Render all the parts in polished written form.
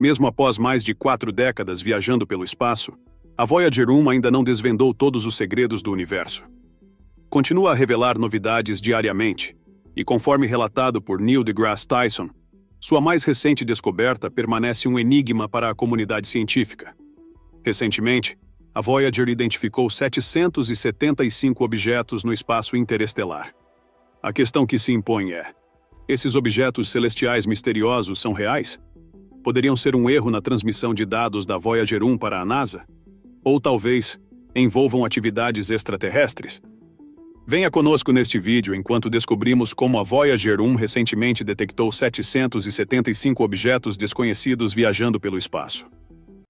Mesmo após mais de 4 décadas viajando pelo espaço, a Voyager 1 ainda não desvendou todos os segredos do universo. Continua a revelar novidades diariamente, e conforme relatado por Neil deGrasse Tyson, sua mais recente descoberta permanece um enigma para a comunidade científica. Recentemente, a Voyager identificou 775 objetos no espaço interestelar. A questão que se impõe é: esses objetos celestiais misteriosos são reais? Poderiam ser um erro na transmissão de dados da Voyager 1 para a NASA? Ou talvez envolvam atividades extraterrestres? Venha conosco neste vídeo enquanto descobrimos como a Voyager 1 recentemente detectou 775 objetos desconhecidos viajando pelo espaço.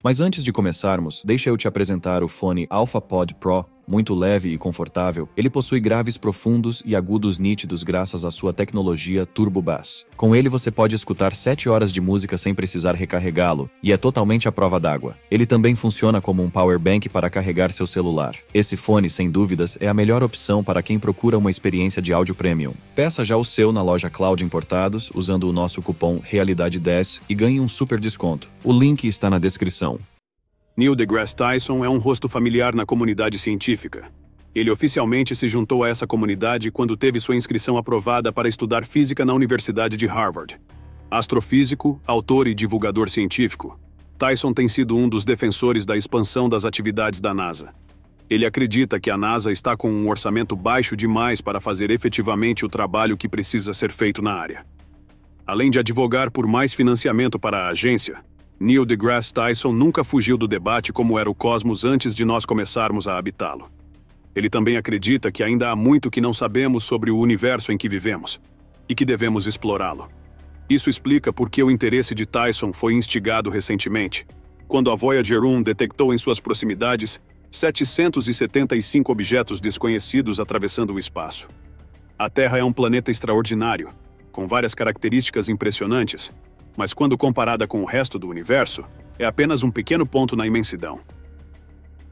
Mas antes de começarmos, deixa eu te apresentar o fone AlphaPod Pro. Muito leve e confortável, ele possui graves profundos e agudos nítidos graças à sua tecnologia Turbo Bass. Com ele você pode escutar 7 horas de música sem precisar recarregá-lo, e é totalmente à prova d'água. Ele também funciona como um power bank para carregar seu celular. Esse fone, sem dúvidas, é a melhor opção para quem procura uma experiência de áudio premium. Peça já o seu na loja Cloud Importados, usando o nosso cupom REALIDADE10 e ganhe um super desconto. O link está na descrição. Neil deGrasse Tyson é um rosto familiar na comunidade científica. Ele oficialmente se juntou a essa comunidade quando teve sua inscrição aprovada para estudar física na Universidade de Harvard. Astrofísico, autor e divulgador científico, Tyson tem sido um dos defensores da expansão das atividades da NASA. Ele acredita que a NASA está com um orçamento baixo demais para fazer efetivamente o trabalho que precisa ser feito na área. Além de advogar por mais financiamento para a agência, Neil deGrasse Tyson nunca fugiu do debate como era o cosmos antes de nós começarmos a habitá-lo. Ele também acredita que ainda há muito que não sabemos sobre o universo em que vivemos, e que devemos explorá-lo. Isso explica por que o interesse de Tyson foi instigado recentemente, quando a Voyager 1 detectou em suas proximidades 775 objetos desconhecidos atravessando o espaço. A Terra é um planeta extraordinário, com várias características impressionantes, mas quando comparada com o resto do universo, é apenas um pequeno ponto na imensidão.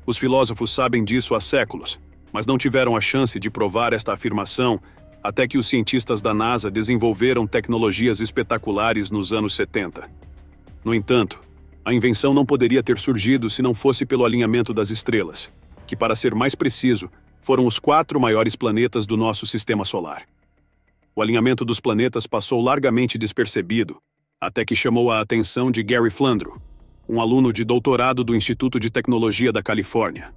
Os filósofos sabem disso há séculos, mas não tiveram a chance de provar esta afirmação até que os cientistas da NASA desenvolveram tecnologias espetaculares nos anos 70. No entanto, a invenção não poderia ter surgido se não fosse pelo alinhamento das estrelas, que, para ser mais preciso, foram os 4 maiores planetas do nosso sistema solar. O alinhamento dos planetas passou largamente despercebido, até que chamou a atenção de Gary Flandro, um aluno de doutorado do Instituto de Tecnologia da Califórnia.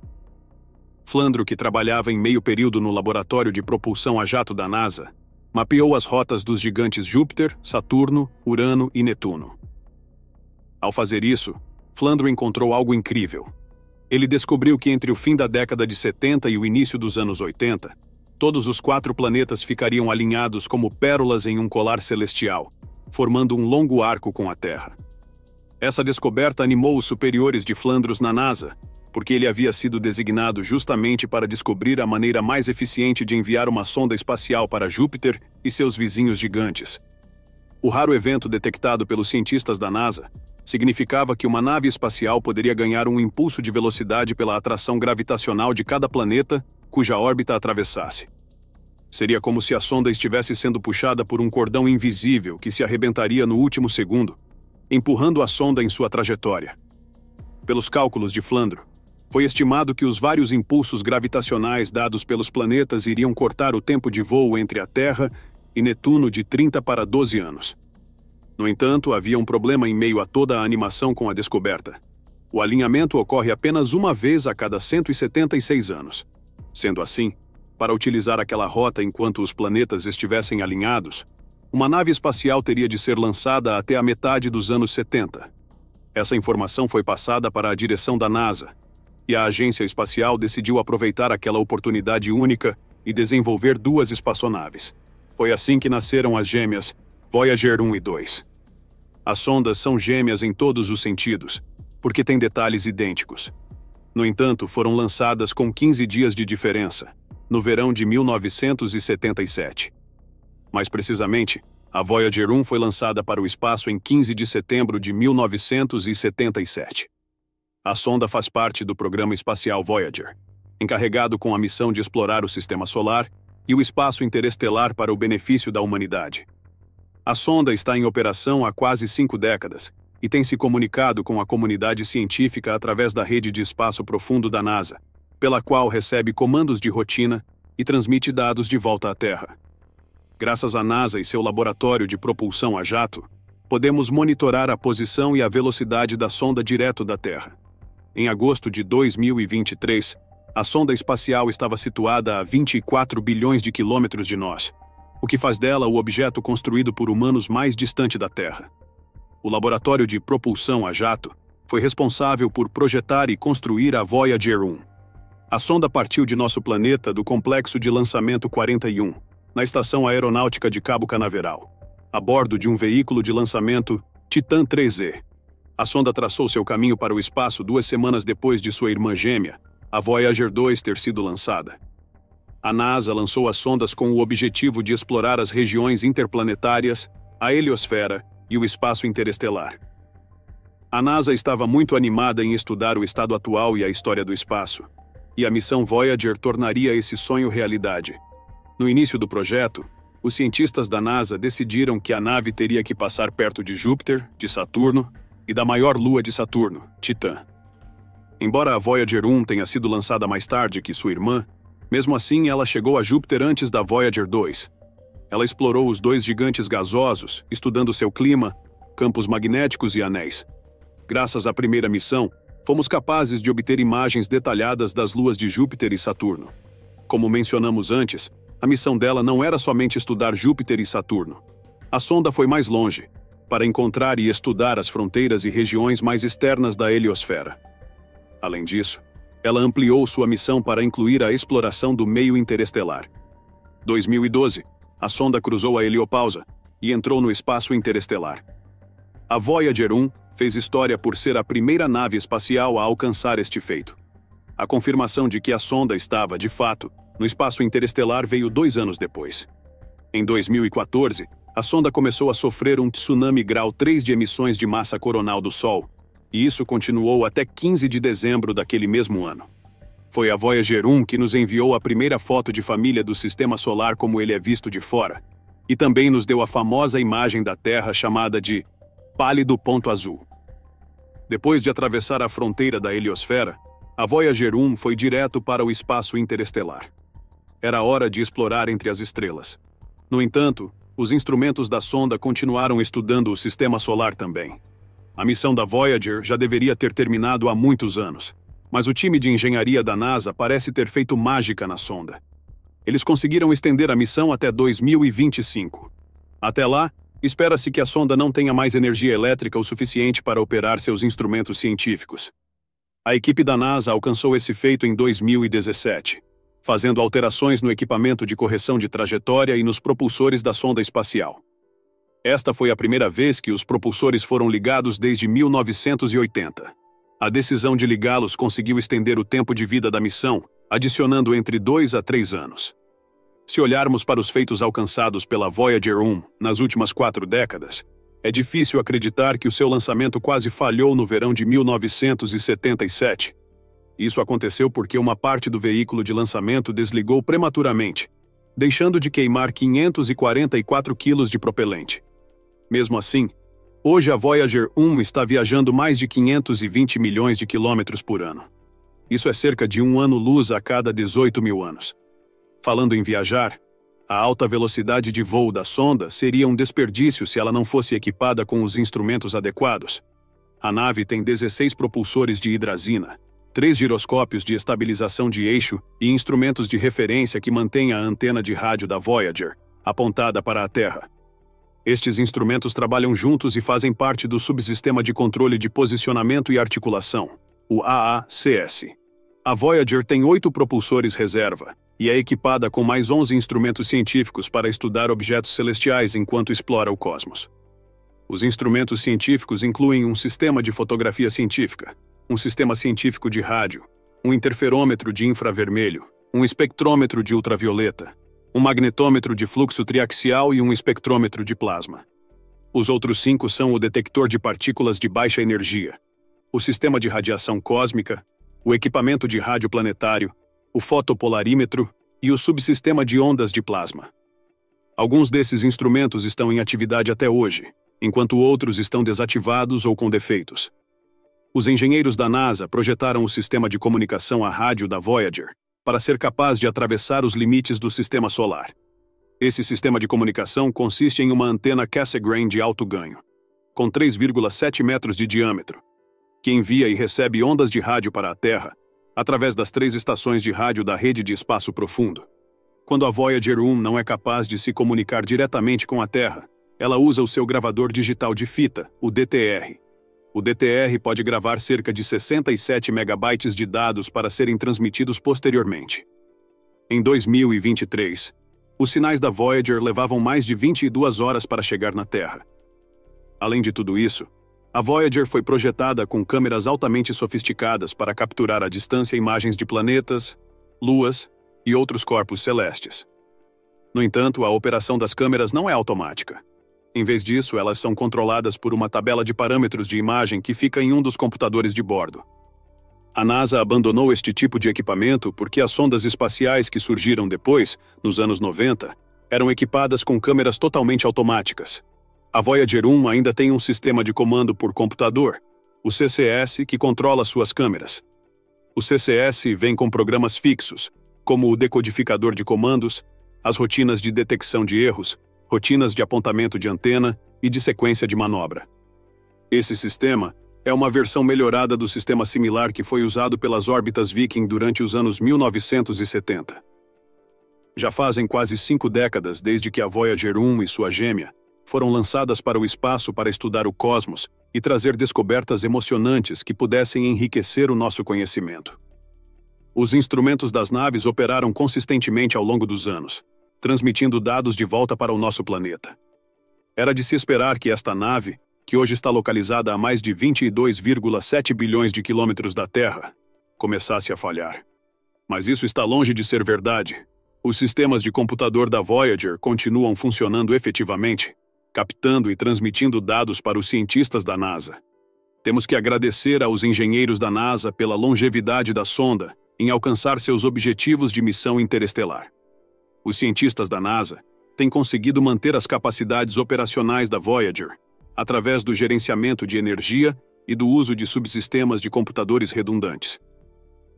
Flandro, que trabalhava em meio período no laboratório de propulsão a jato da NASA, mapeou as rotas dos gigantes Júpiter, Saturno, Urano e Netuno. Ao fazer isso, Flandro encontrou algo incrível. Ele descobriu que entre o fim da década de 70 e o início dos anos 80, todos os 4 planetas ficariam alinhados como pérolas em um colar celestial, formando um longo arco com a Terra. Essa descoberta animou os superiores de Flandros na NASA, porque ele havia sido designado justamente para descobrir a maneira mais eficiente de enviar uma sonda espacial para Júpiter e seus vizinhos gigantes. O raro evento detectado pelos cientistas da NASA significava que uma nave espacial poderia ganhar um impulso de velocidade pela atração gravitacional de cada planeta cuja órbita atravessasse. Seria como se a sonda estivesse sendo puxada por um cordão invisível que se arrebentaria no último segundo, empurrando a sonda em sua trajetória. Pelos cálculos de Flandro, foi estimado que os vários impulsos gravitacionais dados pelos planetas iriam cortar o tempo de voo entre a Terra e Netuno de 30 para 12 anos. No entanto, havia um problema em meio a toda a animação com a descoberta. O alinhamento ocorre apenas uma vez a cada 176 anos. Sendo assim, para utilizar aquela rota enquanto os planetas estivessem alinhados, uma nave espacial teria de ser lançada até a metade dos anos 70. Essa informação foi passada para a direção da NASA, e a agência espacial decidiu aproveitar aquela oportunidade única e desenvolver 2 espaçonaves. Foi assim que nasceram as gêmeas Voyager 1 e 2. As sondas são gêmeas em todos os sentidos, porque têm detalhes idênticos. No entanto, foram lançadas com 15 dias de diferença, no verão de 1977. Mais precisamente, a Voyager 1 foi lançada para o espaço em 15 de setembro de 1977. A sonda faz parte do programa espacial Voyager, encarregado com a missão de explorar o sistema solar e o espaço interestelar para o benefício da humanidade. A sonda está em operação há quase 5 décadas e tem se comunicado com a comunidade científica através da rede de espaço profundo da NASA, pela qual recebe comandos de rotina e transmite dados de volta à Terra. Graças à NASA e seu laboratório de propulsão a jato, podemos monitorar a posição e a velocidade da sonda direto da Terra. Em agosto de 2023, a sonda espacial estava situada a 24 bilhões de quilômetros de nós, o que faz dela o objeto construído por humanos mais distante da Terra. O laboratório de propulsão a jato foi responsável por projetar e construir a Voyager 1. A sonda partiu de nosso planeta do complexo de lançamento 41, na Estação Aeronáutica de Cabo Canaveral, a bordo de um veículo de lançamento Titan 3E. A sonda traçou seu caminho para o espaço 2 semanas depois de sua irmã gêmea, a Voyager 2, ter sido lançada. A NASA lançou as sondas com o objetivo de explorar as regiões interplanetárias, a heliosfera e o espaço interestelar. A NASA estava muito animada em estudar o estado atual e a história do espaço, e a missão Voyager tornaria esse sonho realidade. No início do projeto, os cientistas da NASA decidiram que a nave teria que passar perto de Júpiter, de Saturno e da maior lua de Saturno, Titã. Embora a Voyager 1 tenha sido lançada mais tarde que sua irmã, mesmo assim ela chegou a Júpiter antes da Voyager 2. Ela explorou os 2 gigantes gasosos, estudando seu clima, campos magnéticos e anéis. Graças à primeira missão, fomos capazes de obter imagens detalhadas das luas de Júpiter e Saturno. Como mencionamos antes, a missão dela não era somente estudar Júpiter e Saturno. A sonda foi mais longe, para encontrar e estudar as fronteiras e regiões mais externas da heliosfera. Além disso, ela ampliou sua missão para incluir a exploração do meio interestelar. 2012, a sonda cruzou a heliopausa e entrou no espaço interestelar. A Voyager 1 fez história por ser a primeira nave espacial a alcançar este feito. A confirmação de que a sonda estava, de fato, no espaço interestelar veio 2 anos depois. Em 2014, a sonda começou a sofrer um tsunami grau 3 de emissões de massa coronal do Sol, e isso continuou até 15 de dezembro daquele mesmo ano. Foi a Voyager 1 que nos enviou a primeira foto de família do Sistema Solar como ele é visto de fora, e também nos deu a famosa imagem da Terra chamada de pálido ponto azul. Depois de atravessar a fronteira da heliosfera, a Voyager 1 foi direto para o espaço interestelar. Era hora de explorar entre as estrelas. No entanto, os instrumentos da sonda continuaram estudando o Sistema Solar também. A missão da Voyager já deveria ter terminado há muitos anos, mas o time de engenharia da NASA parece ter feito mágica na sonda. Eles conseguiram estender a missão até 2025. Até lá, espera-se que a sonda não tenha mais energia elétrica o suficiente para operar seus instrumentos científicos. A equipe da NASA alcançou esse feito em 2017, fazendo alterações no equipamento de correção de trajetória e nos propulsores da sonda espacial. Esta foi a primeira vez que os propulsores foram ligados desde 1980. A decisão de ligá-los conseguiu estender o tempo de vida da missão, adicionando entre 2 a 3 anos. Se olharmos para os feitos alcançados pela Voyager 1 nas últimas 4 décadas, é difícil acreditar que o seu lançamento quase falhou no verão de 1977. Isso aconteceu porque uma parte do veículo de lançamento desligou prematuramente, deixando de queimar 544 quilos de propelente. Mesmo assim, hoje a Voyager 1 está viajando mais de 520 milhões de quilômetros por ano. Isso é cerca de 1 ano-luz a cada 18 mil anos. Falando em viajar, a alta velocidade de voo da sonda seria um desperdício se ela não fosse equipada com os instrumentos adequados. A nave tem 16 propulsores de hidrazina, 3 giroscópios de estabilização de eixo e instrumentos de referência que mantêm a antena de rádio da Voyager apontada para a Terra. Estes instrumentos trabalham juntos e fazem parte do Subsistema de Controle de Posicionamento e Articulação, o AACS. A Voyager tem 8 propulsores reserva e é equipada com mais 11 instrumentos científicos para estudar objetos celestiais enquanto explora o cosmos. Os instrumentos científicos incluem um sistema de fotografia científica, um sistema científico de rádio, um interferômetro de infravermelho, um espectrômetro de ultravioleta, um magnetômetro de fluxo triaxial e um espectrômetro de plasma. Os outros 5 são o detector de partículas de baixa energia, o sistema de radiação cósmica, o equipamento de rádio planetário, o fotopolarímetro e o subsistema de ondas de plasma. Alguns desses instrumentos estão em atividade até hoje, enquanto outros estão desativados ou com defeitos. Os engenheiros da NASA projetaram o sistema de comunicação a rádio da Voyager para ser capaz de atravessar os limites do sistema solar. Esse sistema de comunicação consiste em uma antena Cassegrain de alto ganho, com 3,7 metros de diâmetro, que envia e recebe ondas de rádio para a Terra através das 3 estações de rádio da rede de espaço profundo. Quando a Voyager 1 não é capaz de se comunicar diretamente com a Terra, ela usa o seu gravador digital de fita, o DTR. O DTR pode gravar cerca de 67 megabytes de dados para serem transmitidos posteriormente. Em 2023, os sinais da Voyager levavam mais de 22 horas para chegar na Terra. Além de tudo isso, a Voyager foi projetada com câmeras altamente sofisticadas para capturar à distância imagens de planetas, luas e outros corpos celestes. No entanto, a operação das câmeras não é automática. Em vez disso, elas são controladas por uma tabela de parâmetros de imagem que fica em um dos computadores de bordo. A NASA abandonou este tipo de equipamento porque as sondas espaciais que surgiram depois, nos anos 90, eram equipadas com câmeras totalmente automáticas. A Voyager 1 ainda tem um sistema de comando por computador, o CCS, que controla suas câmeras. O CCS vem com programas fixos, como o decodificador de comandos, as rotinas de detecção de erros, rotinas de apontamento de antena e de sequência de manobra. Esse sistema é uma versão melhorada do sistema similar que foi usado pelas órbitas Viking durante os anos 1970. Já fazem quase 5 décadas desde que a Voyager 1 e sua gêmea foram lançadas para o espaço para estudar o cosmos e trazer descobertas emocionantes que pudessem enriquecer o nosso conhecimento. Os instrumentos das naves operaram consistentemente ao longo dos anos, transmitindo dados de volta para o nosso planeta. Era de se esperar que esta nave, que hoje está localizada a mais de 22,7 bilhões de quilômetros da Terra, começasse a falhar. Mas isso está longe de ser verdade. Os sistemas de computador da Voyager continuam funcionando efetivamente, captando e transmitindo dados para os cientistas da NASA. Temos que agradecer aos engenheiros da NASA pela longevidade da sonda em alcançar seus objetivos de missão interestelar. Os cientistas da NASA têm conseguido manter as capacidades operacionais da Voyager através do gerenciamento de energia e do uso de subsistemas de computadores redundantes.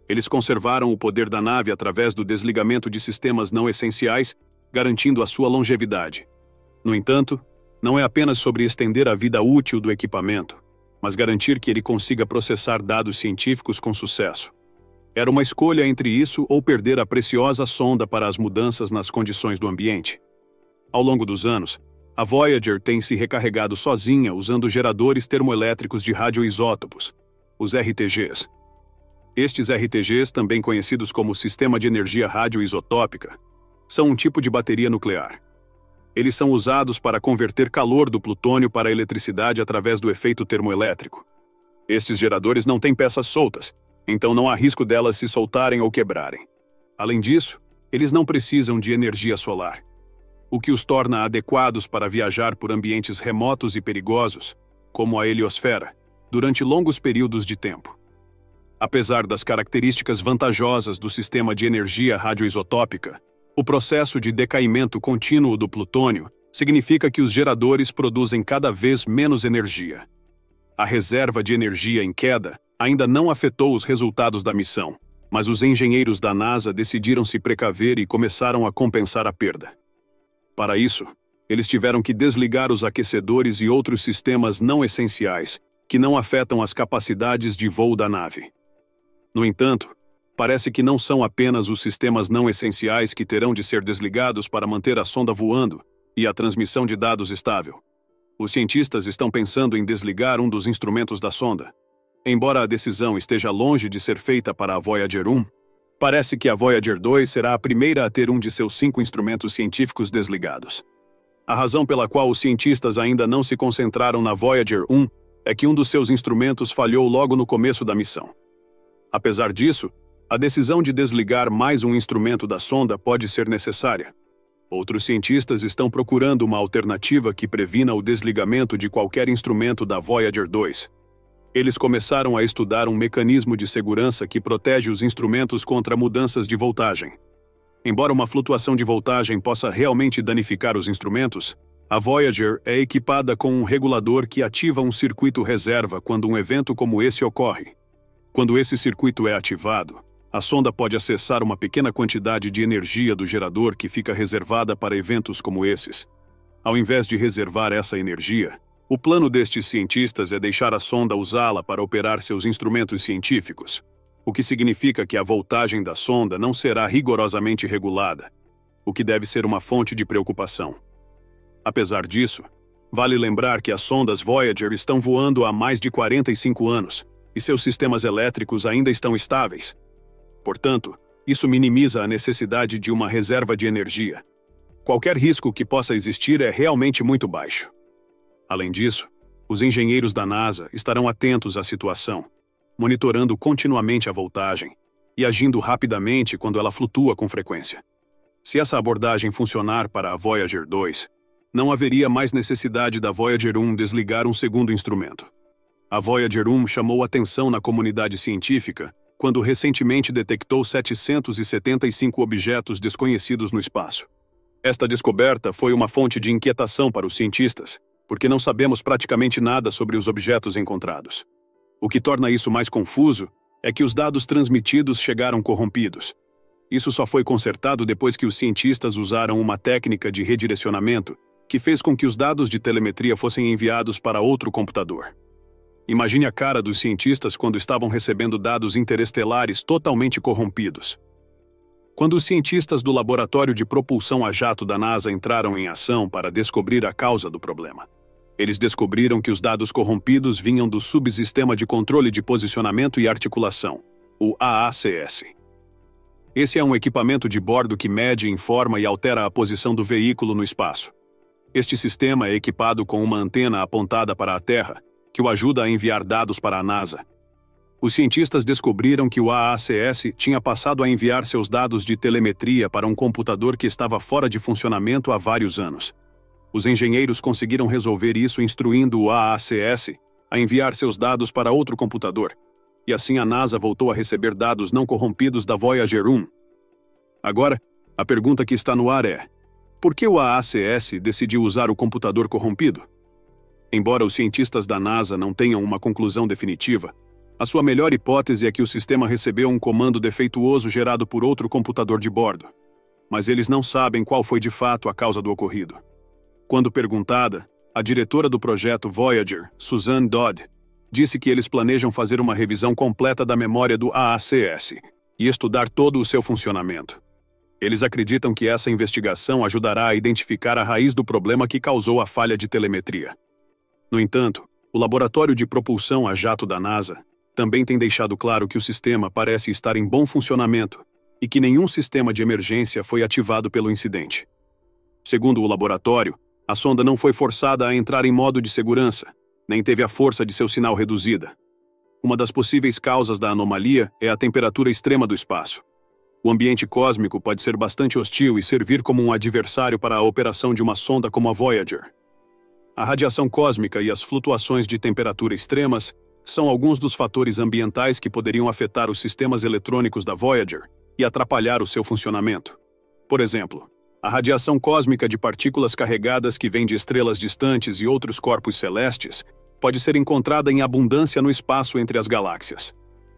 Eles conservaram o poder da nave através do desligamento de sistemas não essenciais, garantindo a sua longevidade. No entanto, não é apenas sobre estender a vida útil do equipamento, mas garantir que ele consiga processar dados científicos com sucesso. Era uma escolha entre isso ou perder a preciosa sonda para as mudanças nas condições do ambiente. Ao longo dos anos, a Voyager tem se recarregado sozinha usando geradores termoelétricos de radioisótopos, os RTGs. Estes RTGs, também conhecidos como Sistema de Energia Radioisotópica, são um tipo de bateria nuclear. Eles são usados para converter calor do plutônio para eletricidade através do efeito termoelétrico. Estes geradores não têm peças soltas, então não há risco delas se soltarem ou quebrarem. Além disso, eles não precisam de energia solar, o que os torna adequados para viajar por ambientes remotos e perigosos, como a heliosfera, durante longos períodos de tempo. Apesar das características vantajosas do sistema de energia radioisotópica, o processo de decaimento contínuo do plutônio significa que os geradores produzem cada vez menos energia. A reserva de energia em queda ainda não afetou os resultados da missão, mas os engenheiros da NASA decidiram se precaver e começaram a compensar a perda. Para isso, eles tiveram que desligar os aquecedores e outros sistemas não essenciais que não afetam as capacidades de voo da nave. No entanto, parece que não são apenas os sistemas não essenciais que terão de ser desligados para manter a sonda voando e a transmissão de dados estável. Os cientistas estão pensando em desligar um dos instrumentos da sonda. Embora a decisão esteja longe de ser feita para a Voyager 1, parece que a Voyager 2 será a primeira a ter um de seus 5 instrumentos científicos desligados. A razão pela qual os cientistas ainda não se concentraram na Voyager 1 é que um dos seus instrumentos falhou logo no começo da missão. Apesar disso, a decisão de desligar mais um instrumento da sonda pode ser necessária. Outros cientistas estão procurando uma alternativa que previna o desligamento de qualquer instrumento da Voyager 2. Eles começaram a estudar um mecanismo de segurança que protege os instrumentos contra mudanças de voltagem. Embora uma flutuação de voltagem possa realmente danificar os instrumentos, A Voyager é equipada com um regulador que ativa um circuito reserva quando um evento como esse ocorre. Quando esse circuito é ativado, a sonda pode acessar uma pequena quantidade de energia do gerador que fica reservada para eventos como esses. Ao invés de reservar essa energia, o plano destes cientistas é deixar a sonda usá-la para operar seus instrumentos científicos, o que significa que a voltagem da sonda não será rigorosamente regulada, o que deve ser uma fonte de preocupação. Apesar disso, vale lembrar que as sondas Voyager estão voando há mais de 45 anos e seus sistemas elétricos ainda estão estáveis. Portanto, isso minimiza a necessidade de uma reserva de energia. Qualquer risco que possa existir é realmente muito baixo. Além disso, os engenheiros da NASA estarão atentos à situação, monitorando continuamente a voltagem e agindo rapidamente quando ela flutua com frequência. Se essa abordagem funcionar para a Voyager 2, não haveria mais necessidade da Voyager 1 desligar um segundo instrumento. A Voyager 1 chamou atenção na comunidade científica quando recentemente detectou 775 objetos desconhecidos no espaço. Esta descoberta foi uma fonte de inquietação para os cientistas, porque não sabemos praticamente nada sobre os objetos encontrados. O que torna isso mais confuso é que os dados transmitidos chegaram corrompidos. Isso só foi consertado depois que os cientistas usaram uma técnica de redirecionamento que fez com que os dados de telemetria fossem enviados para outro computador. Imagine a cara dos cientistas quando estavam recebendo dados interestelares totalmente corrompidos. Quando os cientistas do Laboratório de Propulsão a Jato da NASA entraram em ação para descobrir a causa do problema, eles descobriram que os dados corrompidos vinham do Subsistema de Controle de Posicionamento e Articulação, o AACS. Esse é um equipamento de bordo que mede, informa e altera a posição do veículo no espaço. Este sistema é equipado com uma antena apontada para a Terra, que o ajuda a enviar dados para a NASA. Os cientistas descobriram que o AACS tinha passado a enviar seus dados de telemetria para um computador que estava fora de funcionamento há vários anos. Os engenheiros conseguiram resolver isso instruindo o AACS a enviar seus dados para outro computador, e assim a NASA voltou a receber dados não corrompidos da Voyager 1. Agora, a pergunta que está no ar é: por que o AACS decidiu usar o computador corrompido? Embora os cientistas da NASA não tenham uma conclusão definitiva, a sua melhor hipótese é que o sistema recebeu um comando defeituoso gerado por outro computador de bordo. Mas eles não sabem qual foi de fato a causa do ocorrido. Quando perguntada, a diretora do projeto Voyager, Suzanne Dodd, disse que eles planejam fazer uma revisão completa da memória do AACS e estudar todo o seu funcionamento. Eles acreditam que essa investigação ajudará a identificar a raiz do problema que causou a falha de telemetria. No entanto, o Laboratório de Propulsão a Jato da NASA também tem deixado claro que o sistema parece estar em bom funcionamento e que nenhum sistema de emergência foi ativado pelo incidente. Segundo o laboratório, a sonda não foi forçada a entrar em modo de segurança, nem teve a força de seu sinal reduzida. Uma das possíveis causas da anomalia é a temperatura extrema do espaço. O ambiente cósmico pode ser bastante hostil e servir como um adversário para a operação de uma sonda como a Voyager. A radiação cósmica e as flutuações de temperatura extremas são alguns dos fatores ambientais que poderiam afetar os sistemas eletrônicos da Voyager e atrapalhar o seu funcionamento. Por exemplo, a radiação cósmica de partículas carregadas que vem de estrelas distantes e outros corpos celestes pode ser encontrada em abundância no espaço entre as galáxias.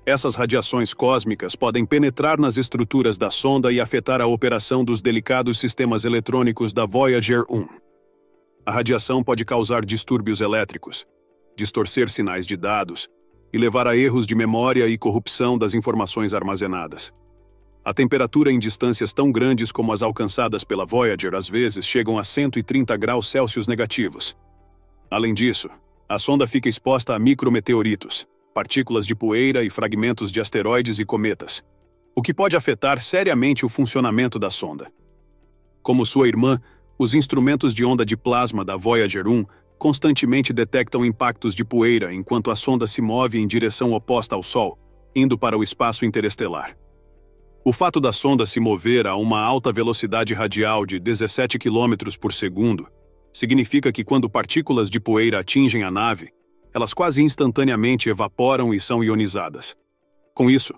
Essas radiações cósmicas podem penetrar nas estruturas da sonda e afetar a operação dos delicados sistemas eletrônicos da Voyager 1. A radiação pode causar distúrbios elétricos, distorcer sinais de dados e levar a erros de memória e corrupção das informações armazenadas. A temperatura em distâncias tão grandes como as alcançadas pela Voyager às vezes chegam a 130 graus Celsius negativos. Além disso, a sonda fica exposta a micrometeoritos, partículas de poeira e fragmentos de asteroides e cometas, o que pode afetar seriamente o funcionamento da sonda. Como sua irmã, os instrumentos de onda de plasma da Voyager 1 constantemente detectam impactos de poeira enquanto a sonda se move em direção oposta ao Sol, indo para o espaço interestelar. O fato da sonda se mover a uma alta velocidade radial de 17 km por segundo significa que quando partículas de poeira atingem a nave, elas quase instantaneamente evaporam e são ionizadas. Com isso,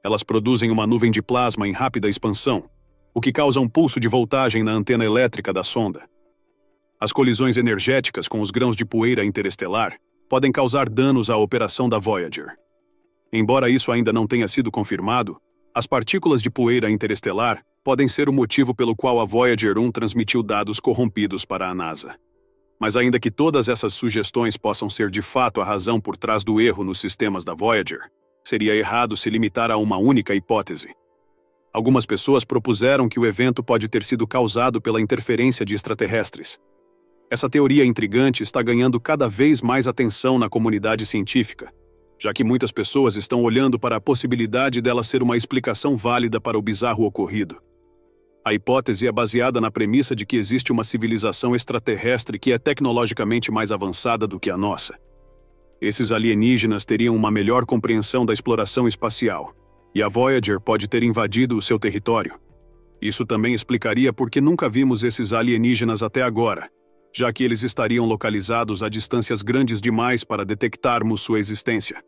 elas produzem uma nuvem de plasma em rápida expansão, o que causa um pulso de voltagem na antena elétrica da sonda. As colisões energéticas com os grãos de poeira interestelar podem causar danos à operação da Voyager. Embora isso ainda não tenha sido confirmado, as partículas de poeira interestelar podem ser o motivo pelo qual a Voyager 1 transmitiu dados corrompidos para a NASA. Mas ainda que todas essas sugestões possam ser de fato a razão por trás do erro nos sistemas da Voyager, seria errado se limitar a uma única hipótese. Algumas pessoas propuseram que o evento pode ter sido causado pela interferência de extraterrestres. Essa teoria intrigante está ganhando cada vez mais atenção na comunidade científica, já que muitas pessoas estão olhando para a possibilidade dela ser uma explicação válida para o bizarro ocorrido. A hipótese é baseada na premissa de que existe uma civilização extraterrestre que é tecnologicamente mais avançada do que a nossa. Esses alienígenas teriam uma melhor compreensão da exploração espacial, e a Voyager pode ter invadido o seu território. Isso também explicaria por que nunca vimos esses alienígenas até agora, já que eles estariam localizados a distâncias grandes demais para detectarmos sua existência.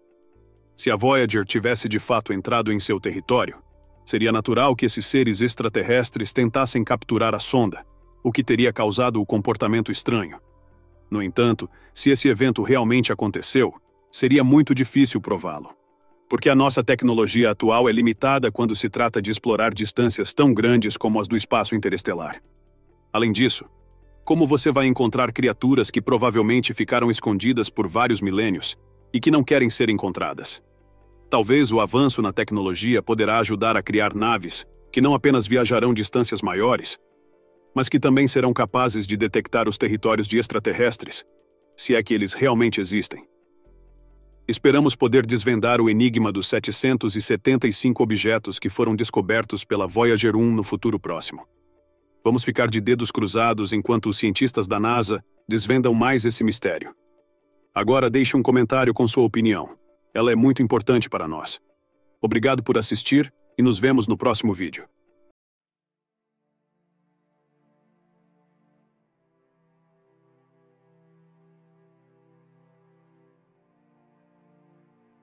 Se a Voyager tivesse de fato entrado em seu território, seria natural que esses seres extraterrestres tentassem capturar a sonda, o que teria causado o comportamento estranho. No entanto, se esse evento realmente aconteceu, seria muito difícil prová-lo, porque a nossa tecnologia atual é limitada quando se trata de explorar distâncias tão grandes como as do espaço interestelar. Além disso, como você vai encontrar criaturas que provavelmente ficaram escondidas por vários milênios e que não querem ser encontradas? Talvez o avanço na tecnologia poderá ajudar a criar naves que não apenas viajarão distâncias maiores, mas que também serão capazes de detectar os territórios de extraterrestres, se é que eles realmente existem. Esperamos poder desvendar o enigma dos 775 objetos que foram descobertos pela Voyager 1 no futuro próximo. Vamos ficar de dedos cruzados enquanto os cientistas da NASA desvendam mais esse mistério. Agora deixe um comentário com sua opinião. Ela é muito importante para nós. Obrigado por assistir e nos vemos no próximo vídeo.